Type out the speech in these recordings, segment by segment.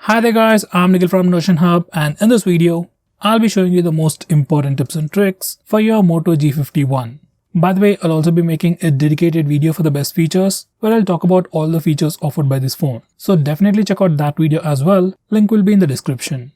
Hi there guys, I'm Nikhil from Notion Hub, and in this video, I'll be showing you the most important tips and tricks for your Moto G51. By the way, I'll also be making a dedicated video for the best features where I'll talk about all the features offered by this phone. So definitely check out that video as well, link will be in the description.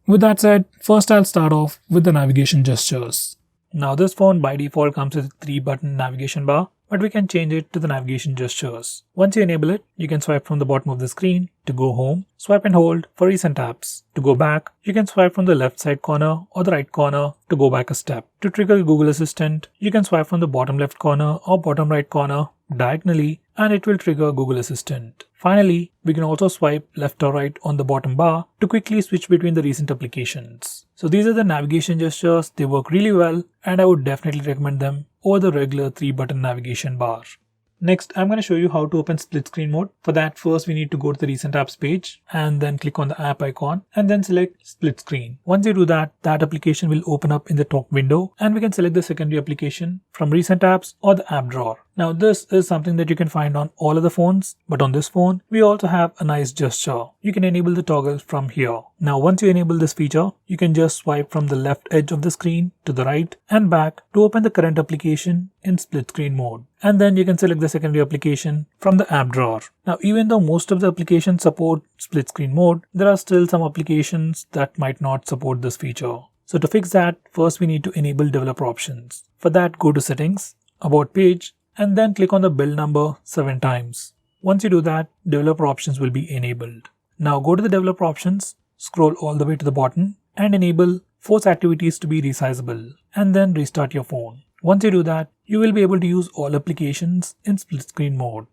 With that said, first I'll start off with the navigation gestures. Now this phone by default comes with a 3-button navigation bar, but we can change it to the navigation gestures. Once you enable it, you can swipe from the bottom of the screen to go home, swipe and hold for recent apps. To go back, you can swipe from the left side corner or the right corner to go back a step. To trigger Google Assistant, you can swipe from the bottom left corner or bottom right corner diagonally and it will trigger Google Assistant. Finally, we can also swipe left or right on the bottom bar to quickly switch between the recent applications. So these are the navigation gestures, they work really well and I would definitely recommend them over the regular 3-button navigation bar. Next, I'm going to show you how to open split screen mode. For that, first we need to go to the recent apps page and then click on the app icon and then select split screen. Once you do that, that application will open up in the top window and we can select the secondary application from recent apps or the app drawer. Now this is something that you can find on all of the phones, but on this phone, we also have a nice gesture. You can enable the toggle from here. Now once you enable this feature, you can just swipe from the left edge of the screen to the right and back to open the current application in split screen mode. And then you can select the secondary application from the app drawer. Now even though most of the applications support split screen mode, there are still some applications that might not support this feature. So to fix that, first we need to enable developer options. For that, go to settings, about page, and then click on the build number 7 times. Once you do that, developer options will be enabled. Now go to the developer options, scroll all the way to the bottom and enable force activities to be resizable and then restart your phone. Once you do that, you will be able to use all applications in split screen mode.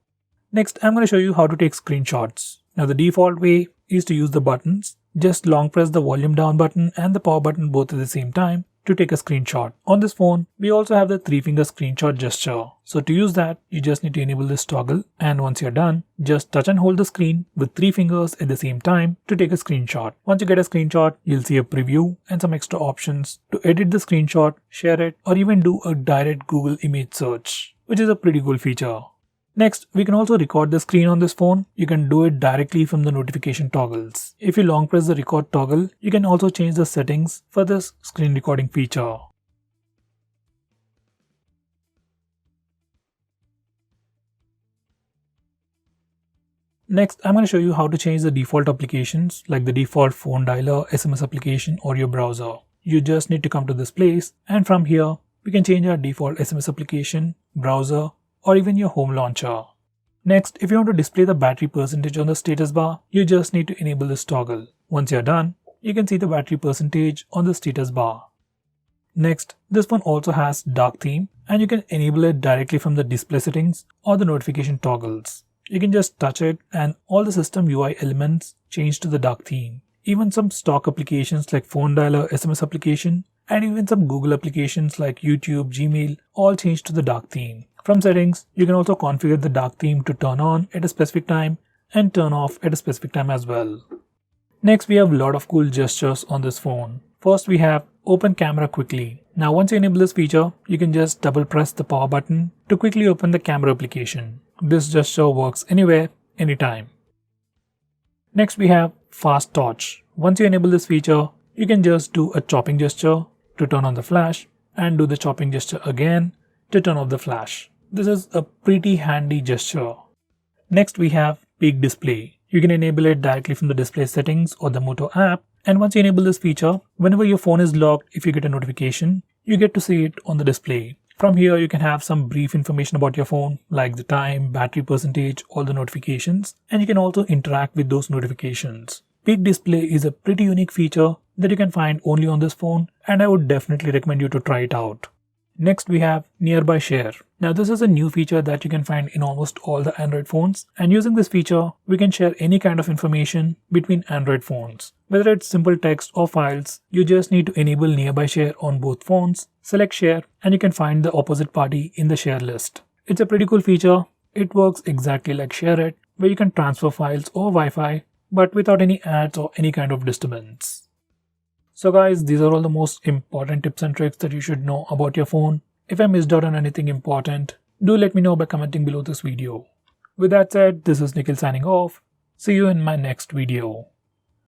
Next, I'm going to show you how to take screenshots. Now the default way is to use the buttons. Just long press the volume down button and the power button both at the same time to take a screenshot. On this phone, we also have the 3-finger screenshot gesture. So to use that, you just need to enable this toggle and once you're done, just touch and hold the screen with 3 fingers at the same time to take a screenshot. Once you get a screenshot, you'll see a preview and some extra options to edit the screenshot, share it, or even do a direct Google image search, which is a pretty cool feature. Next, we can also record the screen on this phone. You can do it directly from the notification toggles. If you long press the record toggle, you can also change the settings for this screen recording feature. Next, I'm going to show you how to change the default applications like the default phone dialer, SMS application or your browser. You just need to come to this place and from here, we can change our default SMS application, browser, or even your home launcher. Next, if you want to display the battery percentage on the status bar, you just need to enable this toggle. Once you're done, you can see the battery percentage on the status bar. Next, this one also has dark theme and you can enable it directly from the display settings or the notification toggles. You can just touch it and all the system UI elements change to the dark theme. Even some stock applications like phone dialer, SMS application, and even some Google applications like YouTube, Gmail all change to the dark theme. From settings, you can also configure the dark theme to turn on at a specific time and turn off at a specific time as well. Next, we have a lot of cool gestures on this phone. First, we have open camera quickly. Now once you enable this feature, you can just double press the power button to quickly open the camera application. This gesture works anywhere, anytime. Next, we have fast torch. Once you enable this feature, you can just do a chopping gesture to turn on the flash and do the chopping gesture again to turn off the flash. This is a pretty handy gesture. Next, we have peak display. You can enable it directly from the display settings or the Moto app. And once you enable this feature, whenever your phone is locked, if you get a notification, you get to see it on the display. From here, you can have some brief information about your phone, like the time, battery percentage, all the notifications, and you can also interact with those notifications. Peak display is a pretty unique feature that you can find only on this phone, and I would definitely recommend you to try it out. Next, we have nearby share. Now this is a new feature that you can find in almost all the Android phones, and using this feature, we can share any kind of information between Android phones. Whether it's simple text or files, you just need to enable nearby share on both phones, select share, and you can find the opposite party in the share list. It's a pretty cool feature. It works exactly like ShareIt, where you can transfer files over Wi-Fi, but without any ads or any kind of disturbance. So guys, these are all the most important tips and tricks that you should know about your phone. If I missed out on anything important, do let me know by commenting below this video. With that said, this is Nikhil signing off. See you in my next video.